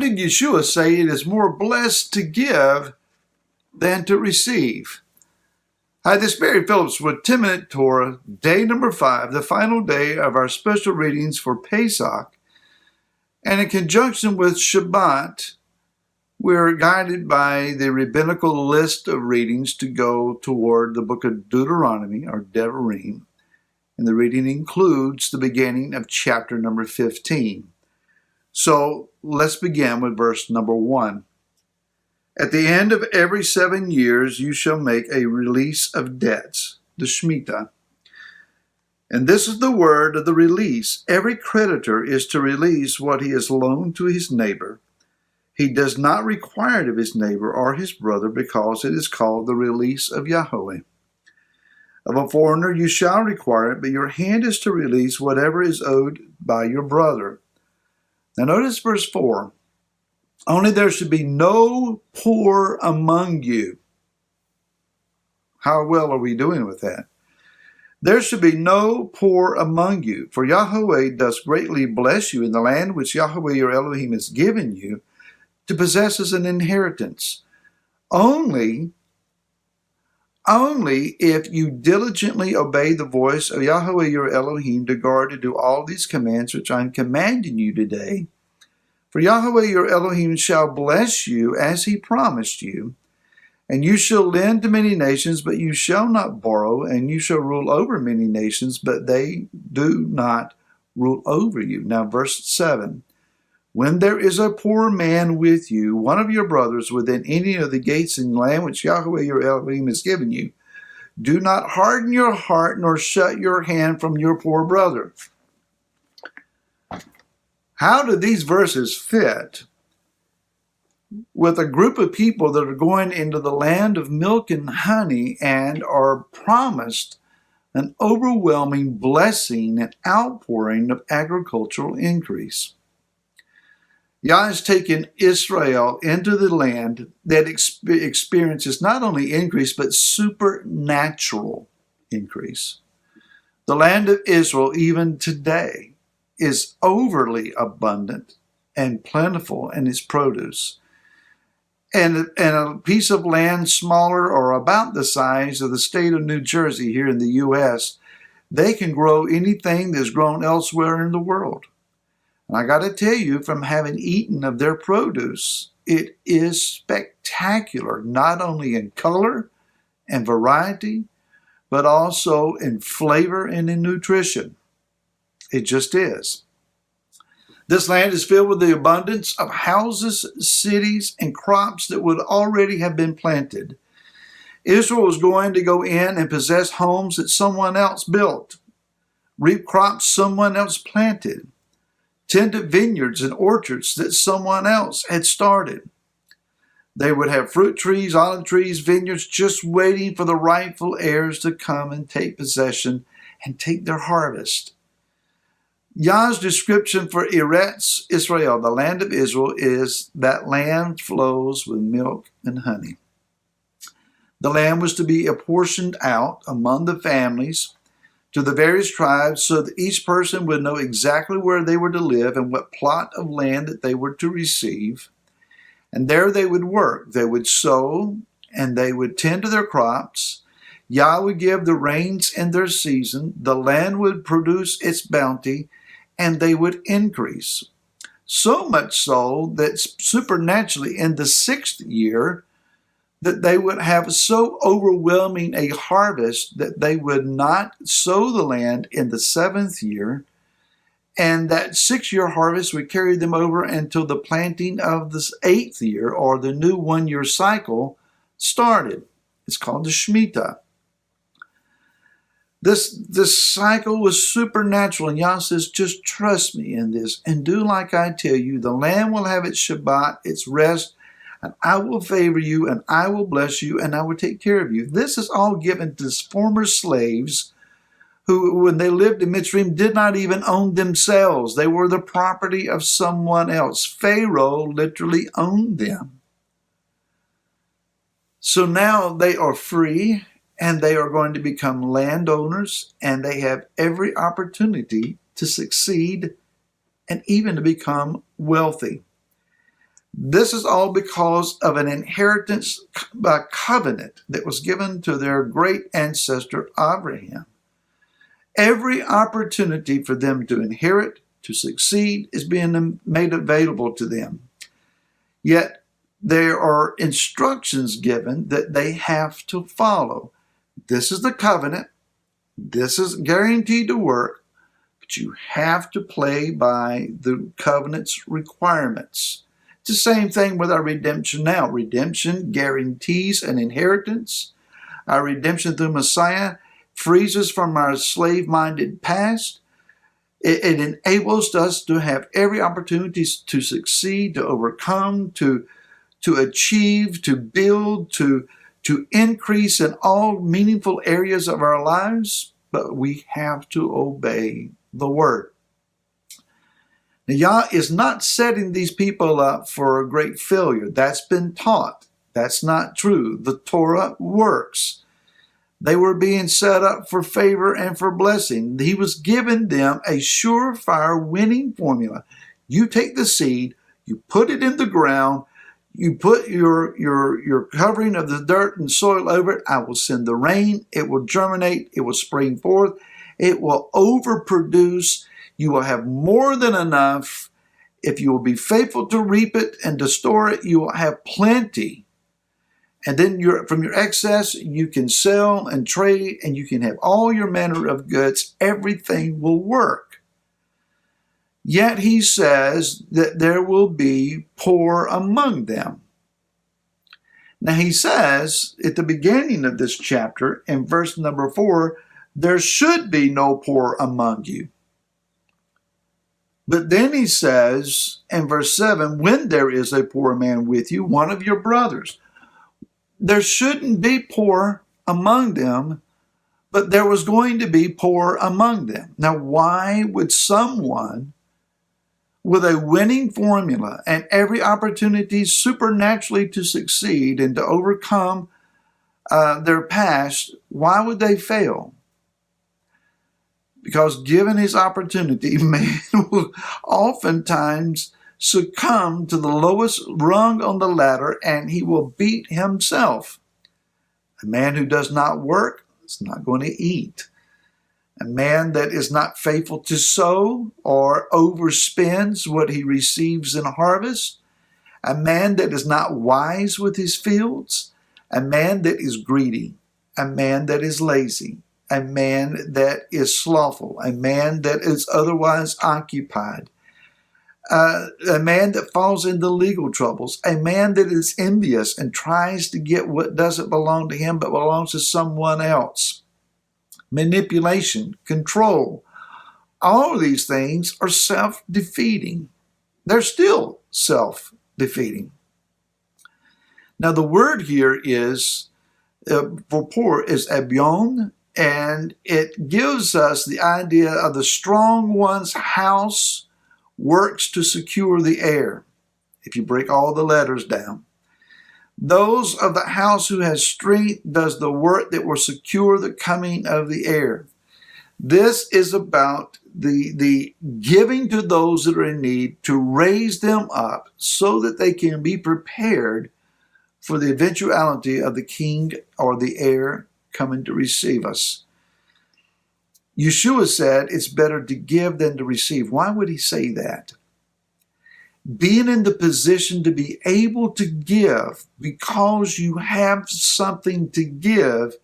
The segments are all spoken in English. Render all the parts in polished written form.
did Yeshua say it is more blessed to give than to receive? Hi, this is Barry Phillips with 10-Minute Torah, day number 5, the final day of our special readings for Pesach. And in conjunction with Shabbat, we're guided by the rabbinical list of readings to go toward the book of Deuteronomy, or Devarim. And the reading includes the beginning of chapter number 15. So let's begin with verse number 1. At the end of every 7 years, you shall make a release of debts, the Shemitah. And this is the word of the release. Every creditor is to release what he has loaned to his neighbor. He does not require it of his neighbor or his brother, because it is called the release of Yahweh. Of a foreigner you shall require it, but your hand is to release whatever is owed by your brother. Now notice verse 4. Only there should be no poor among you. How well are we doing with that? There should be no poor among you, for Yahweh does greatly bless you in the land which Yahweh your Elohim has given you to possess as an inheritance. Only if you diligently obey the voice of Yahweh your Elohim to guard to do all these commands which I am commanding you today. For Yahweh your Elohim shall bless you as he promised you, and you shall lend to many nations, but you shall not borrow, and you shall rule over many nations, but they do not rule over you. Now verse 7. When there is a poor man with you, one of your brothers, within any of the gates in the land which Yahweh your Elohim has given you, do not harden your heart nor shut your hand from your poor brother. How do these verses fit with a group of people that are going into the land of milk and honey and are promised an overwhelming blessing and outpouring of agricultural increase? Yah has taken Israel into the land that experiences not only increase, but supernatural increase. The land of Israel, even today, is overly abundant and plentiful in its produce. And a piece of land smaller or about the size of the state of New Jersey here in the U.S., they can grow anything that's grown elsewhere in the world. And I got to tell you, from having eaten of their produce, it is spectacular, not only in color and variety, but also in flavor and in nutrition. It just is. This land is filled with the abundance of houses, cities, and crops that would already have been planted. Israel was going to go in and possess homes that someone else built, reap crops someone else planted, tend to vineyards and orchards that someone else had started. They would have fruit trees, olive trees, vineyards, just waiting for the rightful heirs to come and take possession and take their harvest. Yah's description for Eretz Israel, the land of Israel, is that land flows with milk and honey. The land was to be apportioned out among the families to the various tribes, so that each person would know exactly where they were to live and what plot of land that they were to receive. And there they would work. They would sow and they would tend to their crops. Yah would give the rains in their season. The land would produce its bounty, and they would increase. So much so that supernaturally in the 6th year, that they would have so overwhelming a harvest that they would not sow the land in the 7th year, and that 6-year harvest would carry them over until the planting of the 8th year, or the new 1-year cycle, started. It's called the Shemitah. This cycle was supernatural, and Yah says, just trust me in this and do like I tell you. The land will have its Shabbat, its rest, and I will favor you, and I will bless you, and I will take care of you. This is all given to former slaves who, when they lived in Mitzrayim, did not even own themselves. They were the property of someone else. Pharaoh literally owned them. So now they are free, and they are going to become landowners, and they have every opportunity to succeed and even to become wealthy. This is all because of an inheritance by covenant that was given to their great ancestor Abraham. Every opportunity for them to inherit, to succeed, is being made available to them. Yet there are instructions given that they have to follow. This is the covenant. This is guaranteed to work, but you have to play by the covenant's requirements. It's the same thing with our redemption now. Redemption guarantees an inheritance. Our redemption through Messiah frees us from our slave-minded past. It enables us to have every opportunity to succeed, to overcome, to achieve, to build, to increase in all meaningful areas of our lives, but we have to obey the word. Now, Yah is not setting these people up for a great failure. That's been taught. That's not true. The Torah works. They were being set up for favor and for blessing. He was giving them a surefire winning formula. You take the seed, you put it in the ground, you put your covering of the dirt and soil over it. I will send the rain. It will germinate. It will spring forth. It will overproduce. You will have more than enough. If you will be faithful to reap it and to store it, you will have plenty. And then from your excess, you can sell and trade, and you can have all your manner of goods. Everything will work. Yet he says that there will be poor among them. Now he says at the beginning of this chapter, in verse number 4, there should be no poor among you. But then he says in verse 7, when there is a poor man with you, one of your brothers, there shouldn't be poor among them, but there was going to be poor among them. Now, why would someone with a winning formula and every opportunity supernaturally to succeed and to overcome their past, why would they fail? Because given his opportunity, man will oftentimes succumb to the lowest rung on the ladder, and he will beat himself. A man who does not work is not going to eat. A man that is not faithful to sow or overspends what he receives in harvest. A man that is not wise with his fields. A man that is greedy. A man that is lazy. A man that is slothful. A man that is otherwise occupied. A man that falls into legal troubles, a man that is envious and tries to get what doesn't belong to him but belongs to someone else. Manipulation, control, all of these things are self-defeating. They're still self-defeating. Now the word here is, for poor, is abion, and it gives us the idea of the strong one's house works to secure the heir, if you break all the letters down. Those of the house who has strength does the work that will secure the coming of the heir. This is about the giving to those that are in need to raise them up so that they can be prepared for the eventuality of the king or the heir coming to receive us. Yeshua said it's better to give than to receive. Why would he say that? Being in the position to be able to give because you have something to give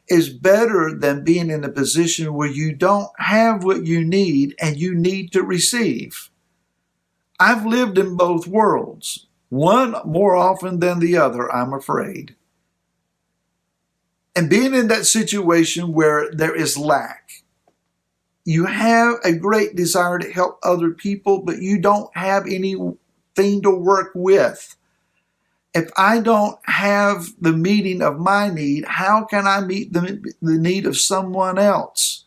is better than being in a position where you don't have what you need and you need to receive. I've lived in both worlds, one more often than the other, I'm afraid. And being in that situation where there is lack, you have a great desire to help other people, but you don't have anything to work with. If I don't have the meeting of my need, how can I meet the need of someone else?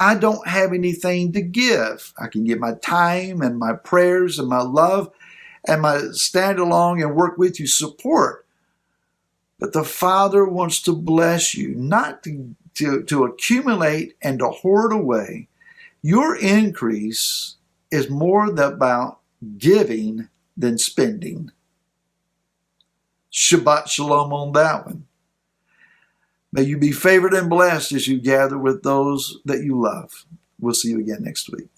I don't have anything to give. I can give my time and my prayers and my love and my stand along and work with you support. But the Father wants to bless you, not to accumulate and to hoard away. Your increase is more about giving than spending. Shabbat shalom on that one. May you be favored and blessed as you gather with those that you love. We'll see you again next week.